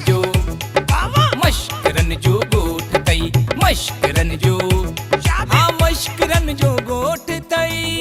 जो मश्करन जो गोठ तई मश्करन जो हाँ मश्करन जो गोठ तई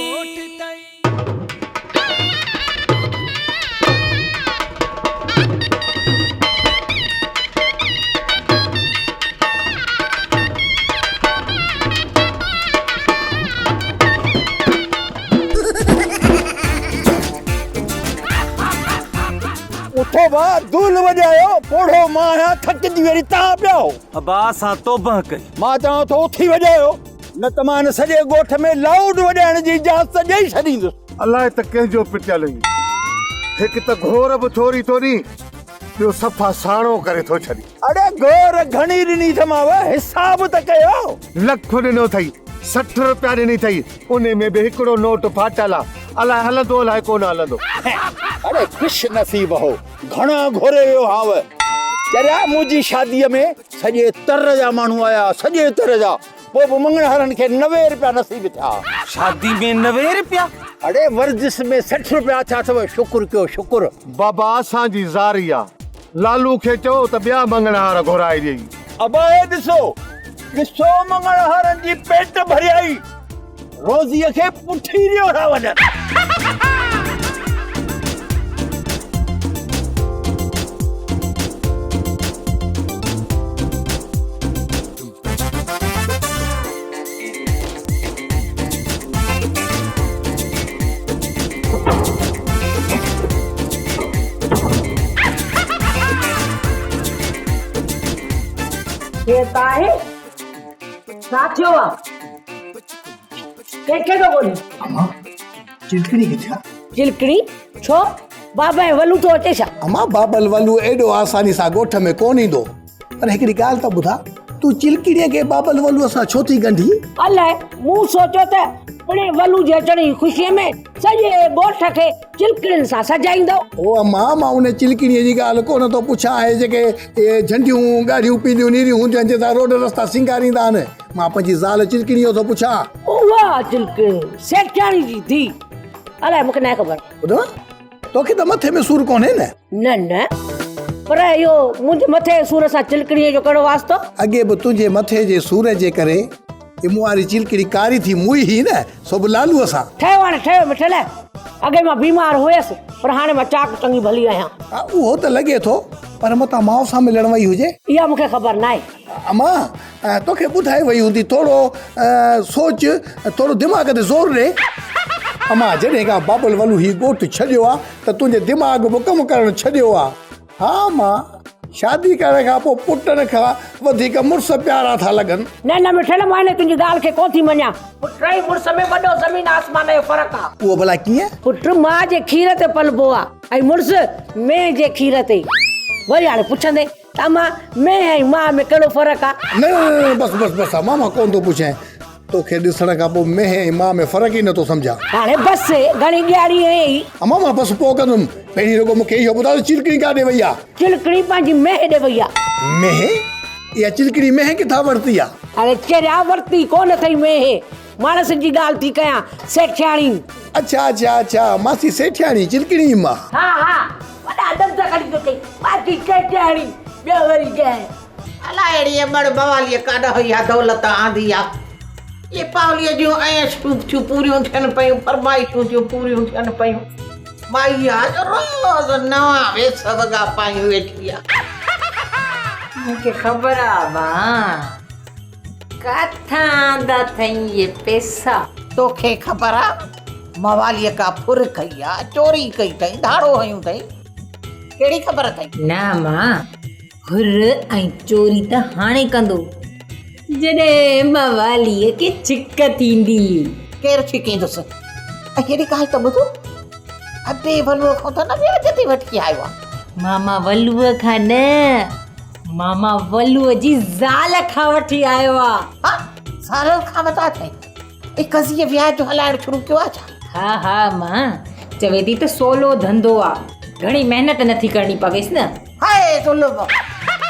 उठो बा दूल वजायो पोड़ो मां थक जी वेरी ता पियो अबा सा तोबह कई मां चवां थो उथी वजायो न त मां सॼे ॻोठ में लाउड वॼाइण जी इजाज़त ॾेई छॾींदुसि। अलाए त कंहिंजो पिटियल हिकु त घोर बि थोरी थोरी ॿियो सफ़ा साणो करे थो छॾी। अरे घोर घणी ॾिनी थमाव हिसाब त कयो। लख ॾिनो अथई 60 रुपया ॾिनी अथई उन में बि हिकिड़ो नोट फाटल आहे अलाए हलंदो अलाए कोन हलंदो। अरे खुश नसीब हो घणा घोरे वियो हाव चरिया मुंहिंजी शादीअ में सॼे तर जा माण्हू आया सॼे तर जा पोइ बि मंगणहारनि खे 90 रुपया नसीब थिया। शादी में 90 रुपया अरे वर्जिश में 60 रुपया थिया अथव शुक्र कयो शुक्र। बाबा असांजी ज़ारी आहे लालू खे चओ त ॿिया मंगणहार घुराए ॾेई। अबाए ॾिसो मंगणहारनि जी पेट भरियाई रोज़ीअ खे पुठी ॾियो था वञनि। ये ताहे साथियो के तो बोली अम्मा चिलकड़ी किथे चिलकड़ी छो बाबा वलू तो अचे छा। अम्मा बाबल वलू एडो आसानी सां ॻोठ में कोन ईंदो पर हिकिड़ी ॻाल्हि त ॿुधा तू चिलकड़ीअ खे बाबल वलू असां छो थी गंढी। अलाए मूं सोचो त पुणे वलू जे अचण जी ख़ुशीअ में सॼे ॻोठ खे चिलकड़ियुनि सां सजाईंदो। ओ अम्मा मां उन चिलकड़ीअ जी ॻाल्हि कोन थो पुछां आहे जेके झंडियूं ॻाढ़ियूं पीलियूं नीरियूं हूंदियूं आहिनि जंहिंसां रोड रस्ता सिंगारींदा आहिनि मां पंहिंजी ज़ाल चिलकड़ीअ जो थो पुछां। उहा चिलकड़ी सेठाणी जी थी अलाए मूंखे न ख़बर। ॿुधो तोखे त मथे में सूर कोन्हे न। न न पर इहो मुंहिंजे मथे सूर सां चिलकड़ीअ जो कहिड़ो वास्तो। अॻे बि तुंहिंजे मथे जे सूर जे करे मूं वारी चिलकड़ी कारी थी मुई ही न सो बि लालूअ सां। ठहियो हाणे ठहियो मिठल अॻे मां बीमार हुयसि पर हाणे मां चाक चङी भली आहियां। उहो त लॻे थो पर मतां माउ सां मिलण वई हुजे। इहा मूंखे ख़बर न आहे। अम्मा तोखे ॿुधाए वई हूंदी थोरो सोच थोरो दिमाग़ ते ज़ोर ॾे। अम्मा जॾहिं खां बाबल वलू ही ॻोठ छॾियो आहे त तुंहिंजे दिमाग़ बि कमु करणु छॾियो आहे। हा मां शादी करण खां पोइ पुटनि खां वधीक मुड़ुस प्यारा था लॻनि। न न मिठल मां तुंहिंजी ॻाल्हि खे कोन थी मञा। पुट ऐं मुड़ुस में वॾो ज़मीन आसमान जो फ़र्क़ु आहे। उहो भला कीअं। पुट मां जे खीर ते पलबो आहे ऐं मुड़ुस मेह जे खीर ते। वरी हाणे पुछंदे त मां मेह ऐं मां में कहिड़ो फ़र्क़ु आहे। न बस बस बस मां कोन थो पुछां तोखे ॾिसण खां पोइ मेह ऐं मां में फ़र्क़ु ई नथो सम्झां। हाणे बस घणी ॻाढ़ी आहे अम्मा मां बस पोइ कंदुमि पहिरीं रुॻो मूंखे इहो ॿुधायो चिलकड़ी काॾे वई आहे। चिलकड़ी पंहिंजी मेह ॾे वई आहे। मेह इहा चिलकड़ी मेह किथां वरिती आहे। अरे चरिया वरिती कोन अथई मेह मानस जी ॻाल्हि थी कयां सेठियाणी। अच्छा अच्छा अच्छा मासी सेठियाणी चिलकड़ी मां। हा हा वॾा दंद खणी तो कई बाकी सेठियाणी ॿियो वरी कंहिं अलाए अहिड़ी बड़ बवालीअ काॾ हुई आहे दौलत आंदी आहे। ये पावलीअ जूं ऐशूं थियूं पूरियूं थियनि पियूं फरमाइशूं थियूं पूरियूं थियनि पियूं। माई आहे रोज़ नवां वेस वॻा पायूं वेठी आहे। मूंखे ख़बर आहे मां किथां आंदा अथई ये पैसा। तोखे ख़बर आहे मवालीअ का फुर कई आहे चोरी कई अथई धाड़ो हयूं अथई कहिड़ी ख़बर अथई। न मां हुर ऐं चोरी त हाणे कंदो जॾहिं मवालीअ खे छिक थींदी। केरु छिकींदुसि ऐं हेड़ी ॻाल्हि त ॿुधो अॾे वलूअ खां त न व्याज ते वठी आयो आहे। मामा वलूअ खां न मामा वलूअ जी ज़ाल खां वठी आयो आहे। हा ज़ाल खां वठा अथई ए कज़ीअ व्याज जो हलाइणु शुरू कयो आहे छा। हा हा मां चवे थी त सोलो धंधो आहे घणी महिनत नथी करणी पवेसि न। हाय सुलभ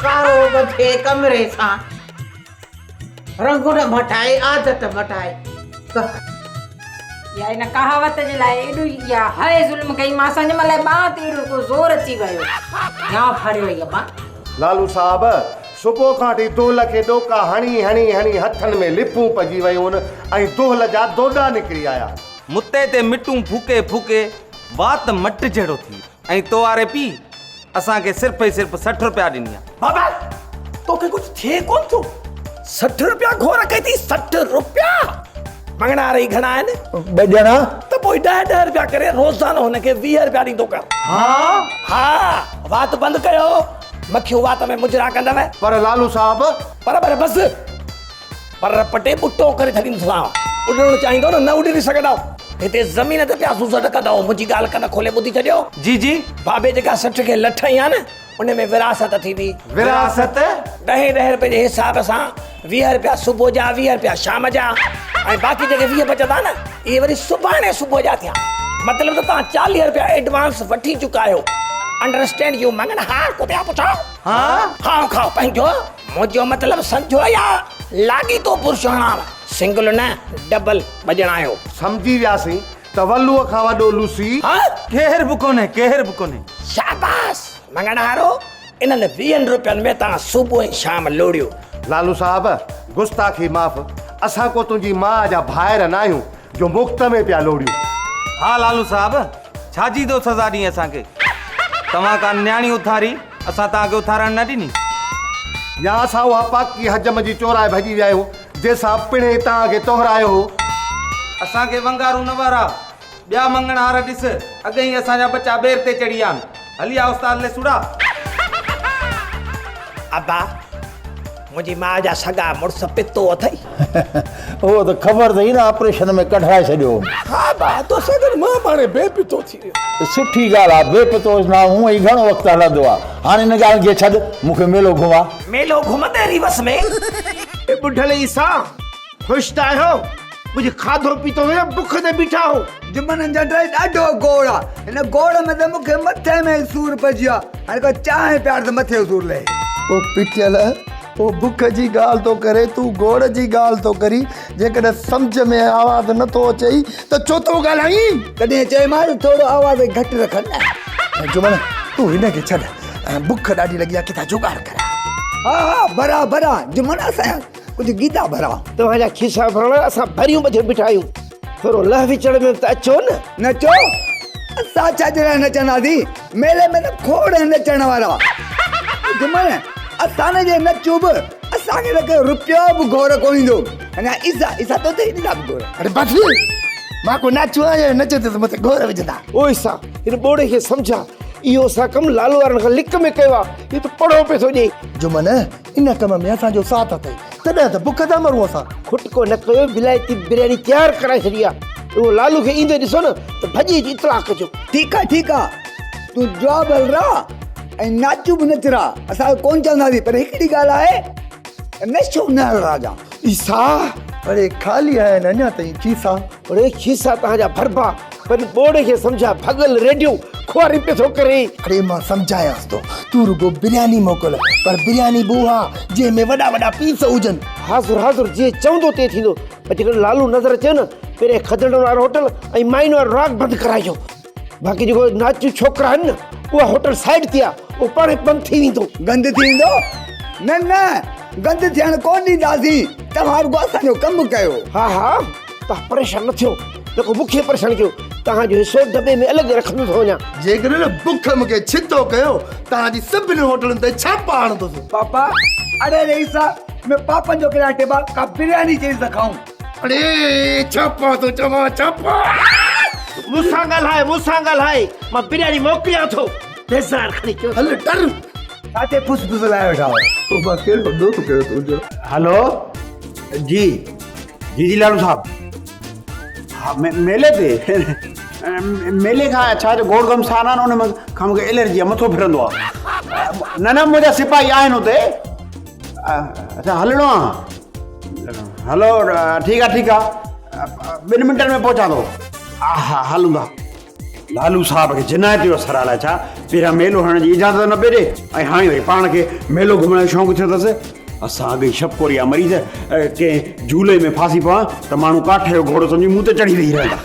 कारो बथे कमरे सां रंगुण मटाए आदत मटाए। या इन कहावत जे लाइ एॾो या हाय ज़ुल्म कई मां असांजे लाइ बात एॾो को ज़ोर अची वियो या फड़े वई मां। लालू साहब सुबुह खां वठी दोल खे ॾोका हणी हणी हणी हथनि में लिपूं पइजी वयूं ऐं दोल जा दोॾा निकिरी आया। मुते ते मिटूं फूके फूके वात मट जहिड़ो थी ऐं तो वारे पी असांखे सिर्फ़ु ऐं सिर्फ़ु 60 रुपया ॾिनी आहे। बाबा तोखे कुछ थे कौन थो 60 रुपया घोर कई थी 60 रुपया मंगना रही घणा आहिनि 2 ॼणा त पोइ 10 रुपया करे रोज़ानो हुनखे 20 रुपया ॾींदो कर। हा वात बंदि कयो मखियूं वात में मुजरा कंदव पर लालू साहब पर बस पर पटे बुट्टो करे छॾींदोसांव उॾणु चाहींदो न उॾी सघंदो हिते ज़मीन ते पिया सूस टकंदो मुंहिंजी ॻाल्हि कन खोले ॿुधी छॾियो। जी जी बाबे जेका 60 खे लठई आहे न उन में विरासत थींदी। विरासत 10 रुपए जे हिसाब सां 20 रुपया सुबुह जा 20 रुपया शाम जा ऐं बाक़ी जेके 20 बचंदा न इहे वरी सुभाणे सुबुह जा थिया मतिलबु त तव्हां 40 रुपया एडवांस वठी चुका आहियो। अंडरस्टैंड यू मंगन हा को पिया पुछो हा खाओ पंहिंजो मुंहिंजो मतिलबु सम्झो या लागी तो पुरुष हणाव सिंगल न डबल बजणा आहियो। सम्झी वियासीं त वल्लूअ खां वॾो लूसी केर बि कोन्हे। शाबाश मंगन हारो इन्हनि 20 रुपयनि में तव्हां सुबुह ऐं शाम लोड़ियो। लालू साहब गुस्ताखी माफ़ असां को तुंहिंजी माउ जा भाइर न आहियूं जो मुफ़्त में पिया लोड़ियूं। हा लालू साहब छाजी दो सज़ा ॾी असांखे तव्हां का न्याणी उथारी असां तव्हांखे उथारण न ॾिनी या असां उहा पाकी हजम जी चोराए भॼी विया आहियूं जंहिंसां पिणे तव्हांखे तोहरायो हो। असांखे वंगारू न वारा ॿिया मंगण हार ॾिस अॻे ई असांजा बच्चा ॿेर ते चढ़ी विया आहिनि। हली आ उस्ताद ले सुड़ा अब्बा मुंहिंजी माउ जा सॻा मुड़ुस पितो अथई उहो त ख़बर अथई न ऑपरेशन में कढाए छॾियो। हा बा तो सगन मां पाणे बेपितो थी वियो। सुठी ॻाल्हि आहे बेपतो न हूअं ई घणो वक़्तु हलंदो आहे। हाणे हिन ॻाल्हि खे छॾ मूंखे मेलो घुमा। मेलो घुमंदे रिवस में बुढ़ल ईसा खुश त आहियो मुंहिंजो खाधो पीतो हुयो बुख ते बीठा हो जुमन जा ड्राई ॾाढो गोड़ आहे हिन गोड़ में त मूंखे मथे में सूर पइजी वियो आहे हाणे को चांहि प्यार त मथे सूर लहे। ओ पिटियल ओ बुख जी ॻाल्हि थो करे तूं गोड़ जी ॻाल्हि थो करी जेकॾहिं सम्झ में आवाज़ नथो अचई त छो थो ॻाल्हाई कॾहिं चयोमांसि थोरो आवाज़ घटि रखनि। जुमन तूं हिनखे छॾ बुख ॾाढी लॻी आहे किथां जुगाड़ कर। हा भरा भरा जुमन असां कुझु गीता भरा तव्हांजा खीसा भरण असां भरियूं ॿधे बीठा आहियूं थोरो लह विचड़ में त अचो न नचो असां छा जे लाइ नचंदासीं मेले में त खोड़ नचण वारा जुमन असां जे नचूं बि असांखे त को रुपयो बि घोर कोन ईंदो अञा ईसा तो त ईंदा बि घोर। अरे बसि मां को नाचो आहियां नचे त मथे घोर विझंदा। ओ ईसा हिन ॿोड़े खे सम्झा इहो असां कमु लालू वारनि खां लिक में कयो आहे इहो त पढ़ो पियो थो ॾे। जुमन इन कम में असांजो साथ अथई तॾहिं त बुख था मरूं असां। खुटको न कयो बिलायती बिरयानी तयारु कराए छॾी आहे उहो लालू खे ईंदे ॾिसो न त भॼी जी इतला कजो। ठीकु आहे तूं जवाब हल रहा ऐं नाचू बि नचरा असां कोन चवंदासीं पर हिकिड़ी ॻाल्हि आहे नशो न हल राजा ईसा अरे ख़ाली आहिनि अञा ताईं खीसा। अरे खीसा तव्हांजा भरबा पर ॿोड़े खे सम्झा भगल रेडियो खुआरी पियो थो करे। अरे मां सम्झायांसि थो तूं रुगो बिरयानी मोकिल पर बिरयानी बुहा जंहिंमें वॾा वॾा पीस हुजनि। हाज़ुर हाज़ुर जीअं चवंदो ते थींदो पर जेकॾहिं लालू नज़र अचे न पहिरें खदड़नि वारो होटल ऐं माइन वारो राग बंदि कराइजो बाक़ी जेको नाचू छोकिरा आहिनि न उहा होटल साइड थी आहे उहो पाणे बंदि थी वेंदो। गंद थी वेंदो न गंद थियण कोन ॾींदासीं तव्हां रुगो असांजो कमु कयो। हा तव्हां परेशान न थियो जेको मूंखे परेशान कयो तव्हांजो हिसो दॿे में अलॻि रखंदो थो वञा। जेकॾहिं बुख मूंखे छितो कयो तव्हांजी सभिनी होटलुनि ते छापा हणंदुसि। पापा अरे ईसा मैं पापा जो किला टेबा का बिरयानी चीज दिखाऊं। अरे छापा तो चवा छापा मूंसां ॻाल्हाए मां बिरयानी मोकिलियां थो बेज़ार खणी कयो। हल डर काथे फुस फुस लाए वेठा हो तो मां कहिड़ो दोस्त कयो तुंहिंजो। हेलो जी लालू साहब हाँ मेले ते मेले खां छा जो गोड़ गम साना न उन खां मूंखे एलर्जी आहे मथो फिरंदो आहे। न मुंहिंजा सिपाही आहिनि हुते अच्छा हलणो आहे हलो ठीकु आहे 2 मिंटनि में पहुचां थो। हा हलूं था। लालू साहब खे जिनायती असर आहे छा पहिरियां मेलो हणण जी इजाज़त न पई ॾे ऐं हाणे वरी पाण खे मेलो घुमण जो शौक़ु थियो अथसि। असां अॻे शपकोरिया मरीज़ कंहिं झूले में फासी पवां त माण्हू काठे जो घोड़ो सम्झी मुंहुं ते चढ़ी रही रहंदा।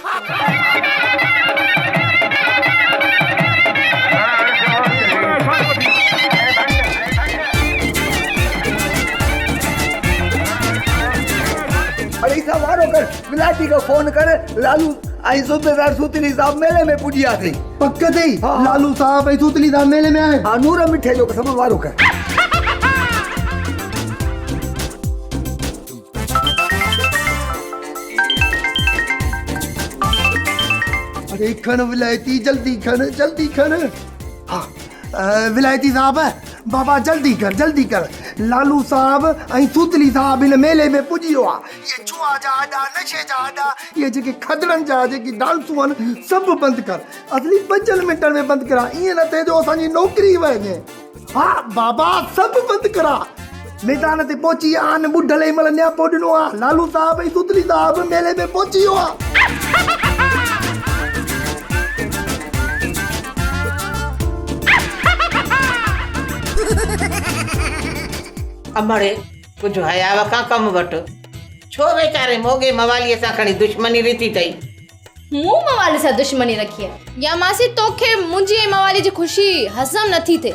नाटी को फोन करे लालू आई सूबेदार सूतली साहब मेले में पुजिया थी पक थी लालू साहब ऐं सूतली साहब मेले में आए हाँ नूर मिठे जो कसम वारो कर अरे खन विलायती जल्दी खन हाँ विलायती साहब बाबा जल्दी कर लालू साहब ऐं सूतली साहब इन मेले में पुॼी वियो आहे ये जुआ जा अॾा नशे जा अॾा ये जेके खदड़नि जा जेकी डांसूं आहिनि सभु बंदि कर असली 5 मिंटनि में बंदि करा ईअं न थिए जो असांजी नौकिरी वञे हा बाबा सभु बंदि करा मैदान ते पहुची विया आहिनि ॿुढल महिल न्यापो ॾिनो आहे लालू साहब ऐं सूतली साहब मेले में पहुची वियो आहे अमड़े कुछ हयाव का कम वट छो बेचारे मोगे मवालीअ सां खणी दुश्मनी रीति अथई मूं मवाली सां दुश्मनी रखी आहे या मासी तोखे मुंहिंजी ऐं मवाली जी ख़ुशी हज़म नथी थिए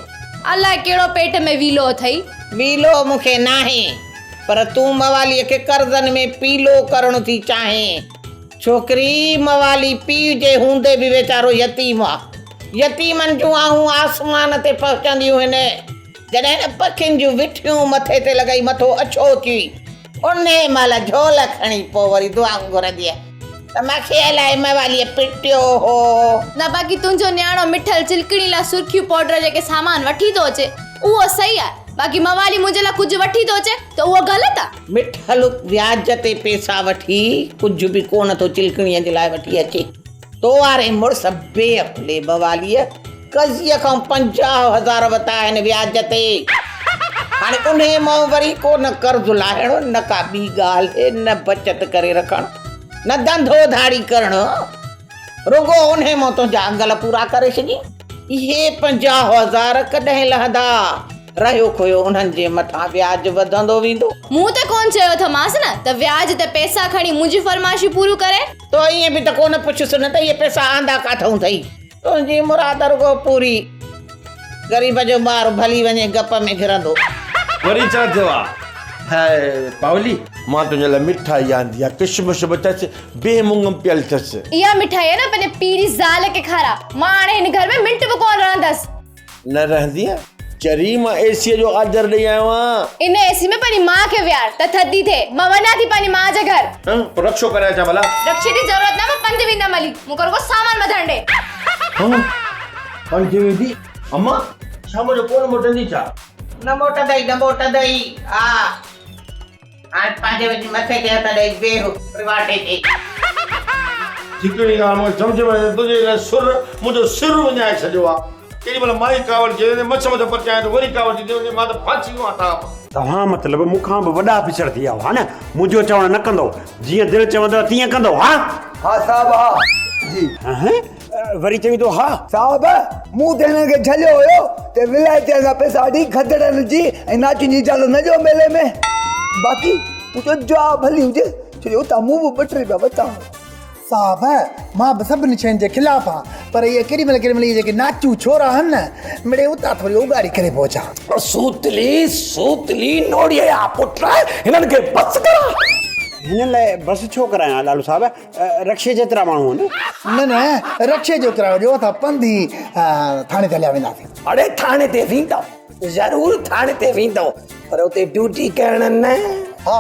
अलाए कहिड़ो पेट में वीलो अथई वीलो मूंखे नाहे पर तूं मवालीअ खे कर्ज़नि में पीलो करणु थी चाहे छोकिरी मवाली पीउ जे हूंदे बि वीचारो यतीम आहे यतीमनि जूं आहूं आसमान ते पहुचंदियूं आहिनि जॾहिं न पखियुनि जूं विठियूं मथे ते लॻाई मथो अछो थी उन महिल झोल खणी पोइ वरी दुआऊं घुरंदी आहे त मूंखे अलाए मवालीअ पिटियो हो न बाक़ी तुंहिंजो न्याणो मिठल चिलकणी लाइ सुर्खियूं पाउडर जेके सामान वठी थो अचे उहो सही आहे बाक़ी मवाली मुंहिंजे लाइ कुझु वठी थो अचे त उहो ग़लति आहे मिठल व्याज ते पैसा वठी कुझु बि कोन थो चिलकणीअ जे लाइ वठी अचे तो वारे मुड़ुस बेअकुले मवालीअ कज़ीअ खां 50,000 वरिता आहिनि व्याज ते हाणे उन मां वरी कोन कर्ज़ु लाहिणो न का ॿी ॻाल्हि न बचत करे रखणु न धंधो धाड़ी करणु रुगो उन मां तुंहिंजा अंगल पूरा करे छॾी इहे 50,000 कॾहिं लहंदा रहियो खोयो उन्हनि जे मथां व्याज वधंदो वेंदो मूं त कोन चयो अथमांसि न त व्याज ते पैसा खणी मुंहिंजी फरमाइशूं पूरियूं करे तो ईअं बि त कोन पुछुसि न त इहे पैसा आंदा काथऊं अथई तुंहिंजी मुराद रुगो पूरी ग़रीब जो ॿार भली वञे गप में घिरंदो वरी छा थियो आहे पावली मां तुंहिंजे लाइ मिठाई आंदी आहे किशमिश बि अथसि बेमुङ पियल अथसि इहा मिठाई आहे न पंहिंजे पीउ जी ज़ाल खे खारा मां हाणे हिन घर में मिंट बि कोन रहंदसि न रहंदी चरी मां एसीअ जो आदर ॾेई आयो आहियां इन एसी में पंहिंजी माउ खे विहार त थधी थिए मां वञा थी पंहिंजी माउ जे घर पोइ रक्षो करे अचां भला रक्षे जी ज़रूरत न मां पंधि वेंदमि हली मूंखे रुगो सामान वधण ॾे पंज वेंदी अम्मा शाम जो कोन मोटंदी छा न मोटंदई हा हाणे पंहिंजे वञी मथे ते हथ ॾेई वेह परिवाटे ते चिकणी ॻाल्हि मूंखे सम्झ में अचे तुंहिंजे लाइ सुर मुंहिंजो सिर विञाए छॾियो आहे केॾी महिल माई कावड़ चए मछ मथ पचाए त वरी कावड़ थी मां त फांसी वियो आहियां तव्हां मतिलबु मूंखां बि वॾा पिछड़ थी विया हा न मुंहिंजो चवणु न कंदो जीअं दिलि चवंदो तीअं कंदो हा हाँ साहब हाँ जी वरी चवी थो हा साहब मूं त हिननि खे झलियो हुयो त विलायती जा पैसा ॾी खदड़नि जी ऐं नाचियुनि जी चाल न जो मेले में बाक़ी मुंहिंजो जवाबु हली हुजे छो त मूं बि 2 रुपया वरिता साहब मां बि सभिनी शयुनि जे ख़िलाफ़ आहे पर इहे केॾी महिल इहे जेके नाचू छोरा आहिनि न मिड़े उतां थोरी उगाड़ी करे पहुचा सूतली नोड़ीअ जा पुट हिननि खे बस करा हिन लाइ बस छो करायां लालू साहब रक्षे जेतिरा माण्हू आहिनि न रक्षे जो करायो जो असां पंधि थाणे ते हलिया वेंदासीं अड़े थाणे ते वेंदव ज़रूरु थाणे ते वेंदव पर उते ड्यूटी करण न हा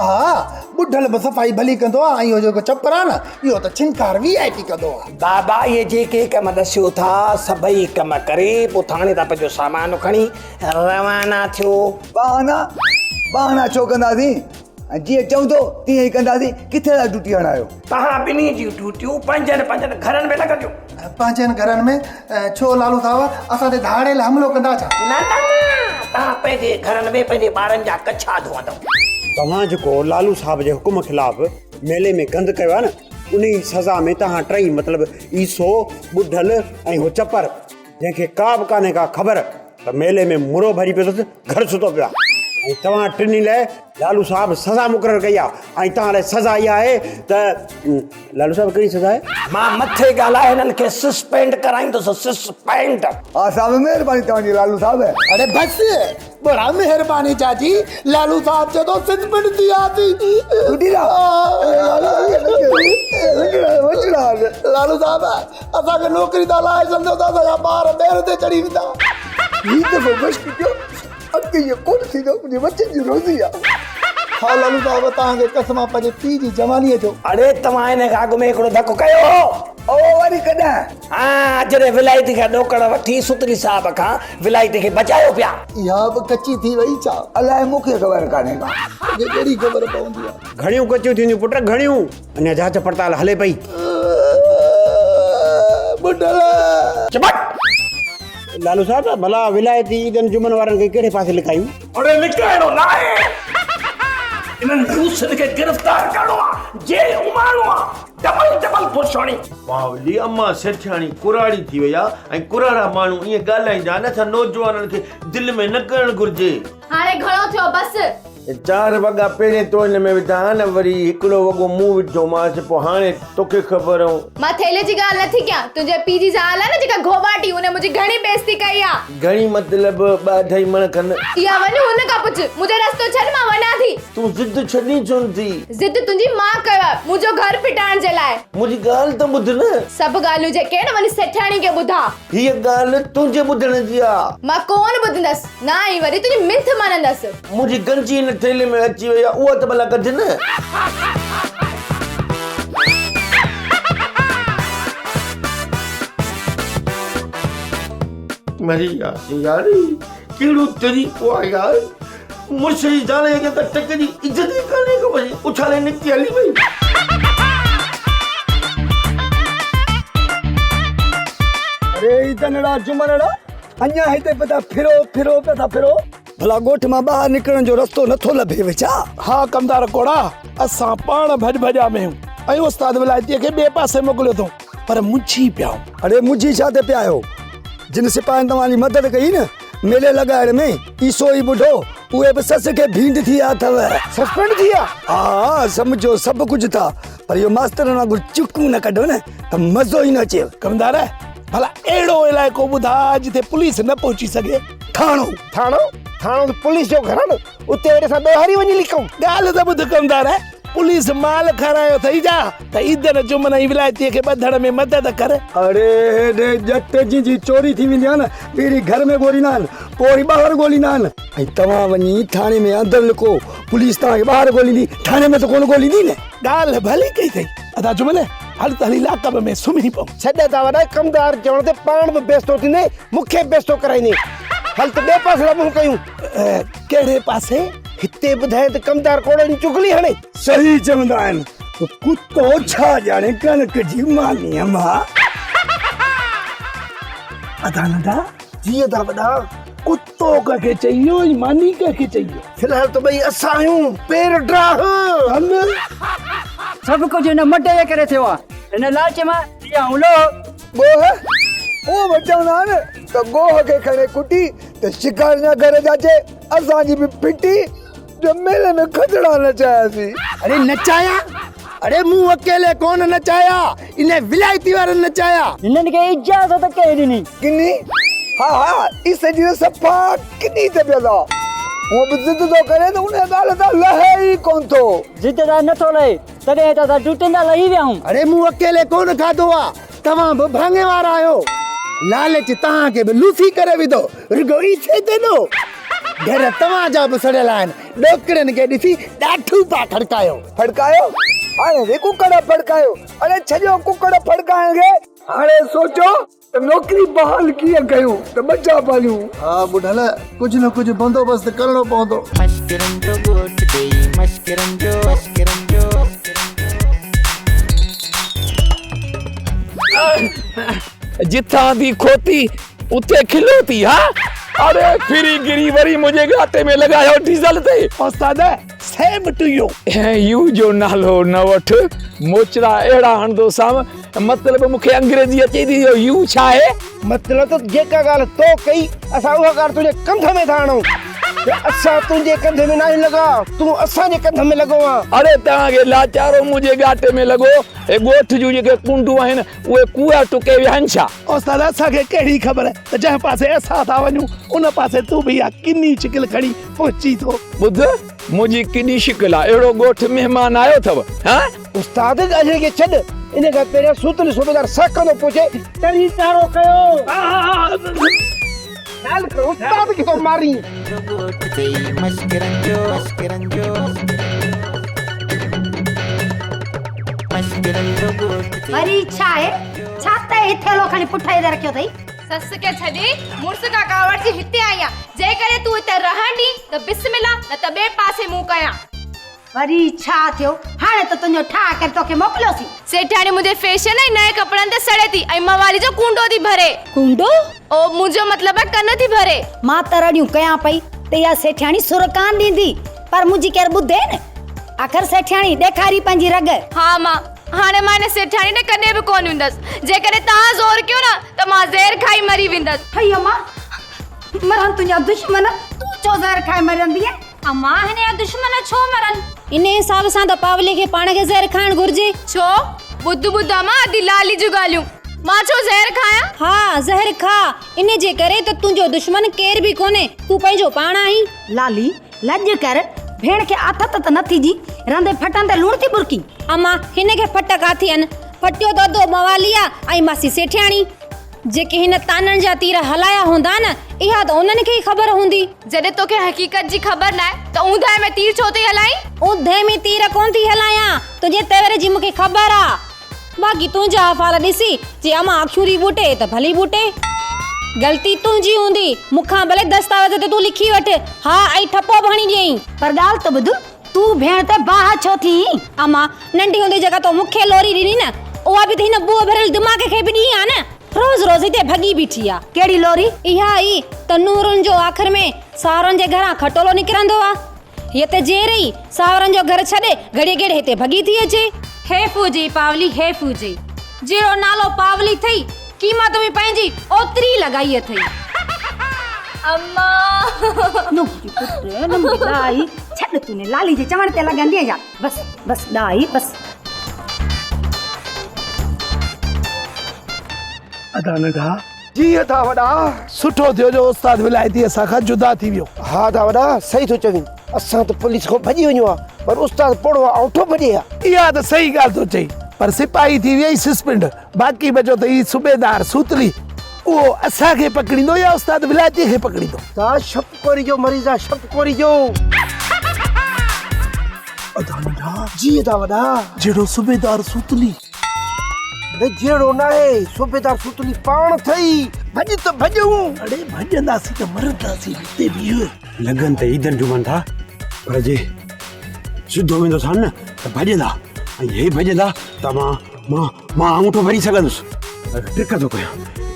ॿुढल बि सफ़ाई भली कंदो आहे ऐं इहो जेको चपर आहे न इहो त छिनकार VIP कंदो आहे बाबा इहे जेके कम दसियो था सभई कम करे पोइ थाणे तां पंहिंजो सामान खणी रवाना थियो बहाना छो कंदासीं जीअं चवंदो तीअं ई कंदासीं किथे था ड्यूटी हणायो तव्हां ॿिन्ही जूं ड्यूटियूं पंजनि घरनि में लॻंदियूं पंहिंजनि घरनि में छो लालू साहब असां ते धाड़े लाइ हमिलो कंदा छा न तव्हां पंहिंजे घरनि में पंहिंजे ॿारनि जा कछा धोअंदव तव्हां जेको लालू साहब जे हुकुम ख़िलाफ़ मेले में गंद कयो आहे न उन सज़ा में तव्हां टई मतिलबु ईसो ॿुढल ऐं हो चपर जंहिंखे का बि कान्हे का ख़बर त मेले में मुरो भरी पियो अथसि घर सुतो पियो आहे ऐं तव्हां टिनी लाइ लालू साहब सज़ा मुक़ररु कई आहे ऐं तव्हां लाइ सज़ा इहा आहे त लालू साहब कहिड़ी सज़ा आहे? मां मथे ॻाल्हाए हिननि खे सस्पेंड कराईंदुसि सस्पेंड। हाँ साहब महिरबानी तव्हांजी लालू साहब। अरे बस बड़ा मेहरबानी चाची लालू साहब जो तो सस्पेंड थी आती लालू साहब असांखे नौकरी था लाइ सम्झो था असांजा ॿार ॿेर ते चढ़ी वेंदा ही दफ़ो बस कयो अॻिते इहो कोन थींदो मुंहिंजे बच्चनि जी रोज़ी आहे। हाँ लालू साहब तव्हांखे कसम पंहिंजे पीउ जी जवानीअ जो। अड़े तव्हां हिन खां अॻु में हिकिड़ो धको कयो ओ वरी कॾहिं? हाँ जॾहिं विलायती खां ॾोकड़ वठी सुतरी साहब खां विलायती खे बचायो पिया। इहा बि कची थी वई छा? अलाए मूंखे ख़बर कान्हे का कहिड़ी ख़बर पवंदी आहे? घणियूं कचियूं थींदियूं पुट घणियूं। अञा जांच पड़ताल हले पई। लालू साहब भला विलायती ईदन जुमन वारनि खे कहिड़े पासे लिकायूं? अड़े लिकाइणो न आहे इन्हनि रूसनि खे गिरफ़्तार करणो आहे जेल उमारणो आहे डबल पुछणी। पावली अम्मा सेठियाणी कुराड़ी थी वई आहे ऐं कुराड़ा माण्हू ईअं ॻाल्हाईंदा न त नौजवाननि खे दिलि में न करणु घुरिजे। हाणे घणो थियो बस। 4 वॻा पहिरें तो हिन में विधा न वरी हिकिड़ो वॻो मूं विधो मांसि पोइ हाणे तोखे ख़बर हो मां थेले जी ॻाल्हि नथी कयां। तुंहिंजे पीउ जी ज़ाल आहे न जेका घोबाटी उन मुंहिंजी घणी बेइज्जती कई आहे। घणी मतिलब 2-2.5 मण खन। इहा वञ हुन खां पुछ मुंहिंजो रस्तो छॾ मां वञा थी। तूं ज़िद छॾी छो थी? ज़िद तुंहिंजी मां कयो आहे मुंहिंजो घर फिटाइण जे लाइ। मुंहिंजी ॻाल्हि त ॿुध न। सभु ॻाल्हियूं जेके न वञी सेठाणी खे ॿुधा। हीअ ॻाल्हि तुंहिंजे ॿुधण जी आहे। मां कोन ॿुधंदसि ना ई वरी तुंहिंजी मिंथ मञंदसि। मुंहिंजी गंजी हिन थेले में अची वई आहे उहा त भला कढ न। मरी यारी कहिड़ो तरीक़ो आहे यार मुर्शिद जाने के त टक जी इज्जत ही काने को भाई उछाले निकती हली भाई। अरे इतनड़ा जुमनड़ा अञा हिते पता फिरो पता फिरो भला गोठ मां ॿाहिरि निकिरण जो रस्तो नथो लभे वेचा। हाँ कमदार कोड़ा असां पाण भॼ में हूं ऐं उस्ताद विलायतीअ खे ॿिए पासे मोकिलियो अथऊं पर मुंझी पिया। अरे मुंझी छा ते पिया आहियो? जिन सिपाहियुनि तव्हांजी मदद कई न मेले लॻाइण में ईसो ई ॿुढो उहे बि सस खे भींड थी विया अथव। सस्पेंड थी विया? हा सम्झो सभु कुझु था पर इहो मास्तर वांगुरु चुकूं न कढो न त मज़ो ई न अचे। कमदार भला अहिड़ो इलाइक़ो ॿुधा जिते पुलिस न पहुची सघे। थाणो त पुलिस जो घर न उते वरी असां ॿाहिरि वञी लिखूं। ॻाल्हि त ॿुध कमदार पुलिस माल खारायो अथई जा त ईदन जुमन जी विलायतीअ खे ॿधण में मदद कर। अरे हेॾे जट जी चोरी थी वेंदी आहे न पहिरीं घर में ॻोल्हींदा आहिनि पोइ वरी ॿाहिरि ॻोल्हींदा आहिनि ऐं तव्हां वञी थाणे में अंदरि लिखो पुलिस तव्हांखे ॿाहिरि ॻोल्हींदी थाणे में त कोन ॻोल्हींदी न। ॻाल्हि भली कई अथई अदा जुमन हल त हली लाकब में सुम्ही पऊं। छॾ था वॾा कमदार चवण ते पाण बि बेस्तो थींदे मूंखे बेस्तो कराईंदे। हल त ॿिए पासे रमूं कयूं। कहिड़े पासे? हिते ॿुधाए त कमदार कोड़नि चुगली हणे। सही चवंदा आहिनि कुतो छा ॼाणे कणक जी मानीअ मां। अदा नंढा जीअं था वॾा कुतो कंहिंखे चइयो मानी कंहिंखे चइयो? फिलहाल त भई असां आहियूं पेर ड्राह। सभु कुझु हिन मटे जे करे थियो आहे। हिन लालच मां इहा हुलो गोह ओ वचवंदा आहिनि त गोह खे खणे कुटी त शिकार न करे जाचे असांजी बि फिटी जो मेले में खजड़ा नचायासीं। अरे नचाया? अरे मूं अकेले कोन नचाया इन विलायती वारनि नचाया। हिननि खे इजाज़त कंहिं ॾिनी? किनी? हा इस जी सफ़ा किनी ते पिया था वो बि ज़िद थो करे त उन ॻाल्हि त लहे ई कोन थो। ज़िद त नथो लहे तॾहिं त असां टूटंदा लही विया आहियूं। अरे मूं अकेले कोन खाधो आहे तव्हां बि भाङे वारा आहियो। लालच तव्हांखे बि लूसी करे विधो रुगो ई थिए ॾिनो। घर तव्हांजा बि सड़ियल आहिनि ॾोकड़नि खे ॾिसी ॾाढो पा फड़कायो। हाणे बि कुकड़ फड़कायो। अरे छॾियो कुकड़ फड़काइण खे हाणे सोचो त नौकरी बहाल कीअं कयूं त बचा पालियूं। हा ॿुधल कुझु न कुझु बंदोबस्त करणो पवंदो। जिथां दी खोती उते खिलोती। हा अरे फिरी गिरी वरी मुझे गाते में लगायो डीजल ते। उस्ताद सेम टू यू। यू जो नालो न वठ मोचरा एड़ा हणदो साम मतलब मुखे अंग्रेजी अचे थी यू छा है? मतलब तो जेका ॻाल्हि तो कई असां उहा ॻाल्हि तुंहिंजे कंध में था हणूं। असां तुंहिंजे कंधे में न लॻा, तूं असांजे कंध में लॻो आहे। अरे तव्हांखे लाचारो मुंहिंजे गाटे में लॻो, हे ॻोठ जूं जेके कुंडूं आहिनि उहे कुआ टुके विया आहिनि छा? उस्ताद असांखे कहिड़ी ख़बर आहे त जंहिं पासे असां था वञूं उन पासे तूं बि इहा किनी शिकिल खणी पहुची थो। ॿुध, मुंहिंजी किनी शिकिल आहे, अहिड़ो ॻोठ महिमान आयो अथव? हा उस्ताद ॻाल्हि खे छॾ, इन खां पहिरियों सूतल सूबेदार साकंदो पहुचे तॾहिं इशारो कयो। उस्ताद खे तो मारी। वरी छा आहे? छा त हिते खणी पुठाई दे रखियो अथई? सस खे छॾी मुड़ुस खां कावड़ जी हिते आई आहियां, जे करे तूं हिते रहंदी त बिस्मिल्लाह, न त ॿिए पासे मुंहुं कयां। वरी छा थियो? हाणे त तुंहिंजो ठाह करे तोखे मोकिलियोसीं। सेठाणी मुंहिंजे फैशन ऐं नए कपड़नि ते सड़े थी ऐं मवाली जो कुंडो थी भरे। कुंडो? ओ मुंहिंजो मतिलबु आहे कन थी भरे। मां त रड़ियूं कयां पई त इहा सेठाणी सुर कान ॾींदी, पर मुंहिंजी केरु ॿुधे न। आख़िर सेठाणी ॾेखारी पंहिंजी रग। हा मां हाणे मां हिन सेठाणी ने कॾहिं बि कोन वेंदसि, जेकॾहिं तव्हां ज़ोर कयो न त मां ज़हर खाई मरी वेंदसि। हई अम्मा, मरन तुंहिंजा दुश्मन, तूं छो ज़हर खाई मरंदी आहे? अम्मा हिन जा दुश्मन छो मरन? इन हिसाब सां त पावली खे पाण खे ज़हर खाइण घुर्जे। छो? ॿुध ॿुध अम्मा, अदी लाली जूं ॻाल्हियूं। मां छो ज़हर खायां? हा ज़हर खा, इन जे करे त तुंहिंजो दुश्मन केर बि कोन्हे, तूं पंहिंजो पाण आहीं। लाली लज कर, भेण खे आथत त नथी जी, रंदे फटन ते लूण थी बुरकी। अम्मा हिन खे फट काथी आहिनि, फटियो त अधो मवालिया ऐं मासी सेठियाणी। जेके हिन ताननि जा तीर हलाया हूंदा न, इहा त उन्हनि खे ई ख़बर हूंदी। जॾहिं तोखे हक़ीक़त जी ख़बर न आहे त ऊंधे में तीर छो थी हलाई? ऊंधे में तीर कोन थी हलायां, तुंहिंजे तेवर जी मूंखे ख़बर आहे। बाक़ी तुंहिंजा अफ़ाल ॾिसी जे अम्मा अखियूं थी बूटे त भली बूटे। ग़लती तुंहिंजी हूंदी, मूंखां भले दस्तावेज़ ते तूं लिखी वठ, हा ऐं ठपो बि हणी ॾियईं। पर ॻाल्हि त ॿुध, तूं भेण ते बाह छो थी? अम्मा नंढी हूंदी जेका तो मूंखे लोरी ॾिनी न, उहा बि त हिन बुह भरियल दिमाग़ खे बि ॾी आहे न। रोज़ रोज़ हिते भगी बीठी आहे। कहिड़ी लोरी? इहा ई त नूरुनि जो आख़िर में सावरनि जे घरां खटोलो निकिरंदो आहे। हीअ त जेर ई सावरनि जो घर छॾे घड़ी घड़ी हिते भगी थी अचे। हेफ़ हुजे पावली, हेफ़ हुजे। जहिड़ो नालो पावली अथई, क़ीमत बि पंहिंजी ओतिरी लॻाई अथई। अम्मा ॾाई छॾ, तूने लाली जे चवण ते लॻंदी आहे। बस बस ॾाई बस। अदा नंढा जी था वॾा, सुठो थियो जो उस्ताद विलायती असां खां जुदा थी वियो। हा था वॾा, सही थो चवीं। असां त पुलिस खां भॼी वञो आहे, पर उस्ताद पोड़ो आहे, औठो भॼे आहे। इहा त सही ॻाल्हि थो चई, पर सिपाही थी वई सस्पेंड, बाक़ी बचो त ही सूबेदार सूतली, उहो असांखे पकड़ींदो या उस्ताद विलायती खे पकड़ींदो? तव्हां शपकोरी जो मरीज़ आहे, शपकोरी जो। अदा नंढा जी था वॾा, जहिड़ो सूबेदार सूतली जहिड़ो न आहे, सूबेदार सूतली पाण थई। भॼ त भॼूं। अड़े भॼंदासीं त मरंदासीं, हिते बीह। लगन त ईदन जुमन था, पर जे सिधो वेंदो था न त भॼंदा, ऐं हे भॼंदा त मां अंगूठो भरी सघंदुसि। ट्रिक थो कयां,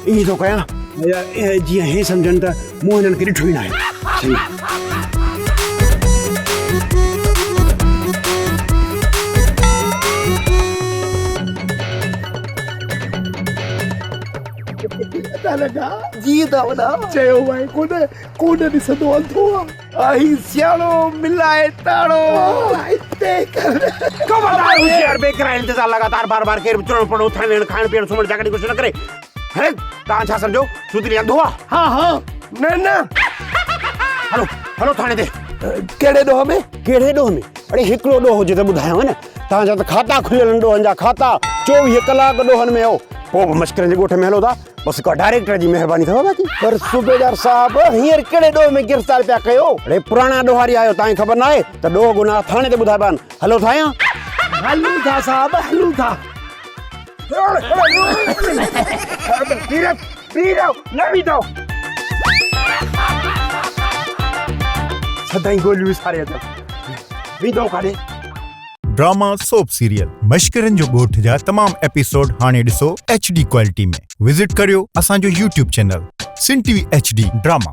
ईअं थो कयां जीअं हे सम्झनि त मूं हिननि खे ॾिठो ई न आहे। जी था वॾा, चयो भाई कोन ॾिसंदो अंधो आहे। आई सियाणो मिलाए ताड़ो। खबरदार होशियार, बेकरार इंतजार लगातार बार-बार केर चुरण पड़ो उथण वेहण खाइण पीअण सुम्हण जागण कुझु न करे। है तव्हां छा सम्झो सूतली अंधो आहे? हाँ हाँ, न हलो हलो थाणे ते। कहिड़े ॾोह में? कहिड़े ॾोह में? अड़े हिकिड़ो ॾोह हुजे त ॿुधायांव न। तव्हांजा त खाता खुलियल आहिनि ॾोहनि जा, खाता 24 कलाक ॾोहनि में हो। पोइ बि मश्करनि जे ॻोठ में हलो था, बसि का डायरेक्टर जी महिरबानी अथव बाक़ी। पर सूबेदार साहब हींअर कहिड़े ॾोह में गिरफ़्तार पिया कयो? अड़े पुराणा ॾोहारी आहियो, तव्हांखे ख़बर न आहे त ॾोह गुनाह थाणे ते ॿुधाइबा आहिनि। हलो थायां? हलूं था साहब, हलूं था। सदाई गोलियूं विसारे अथव, वींदो काॾे? ड्रामा सोप सीरियल मश्करनि जो ॻोठ जा तमाम एपिसोड हाणे ॾिसो HD क्वालिटी में। विज़िट करियो असांजो YouTube चैनल सिन TV HD ड्रामा।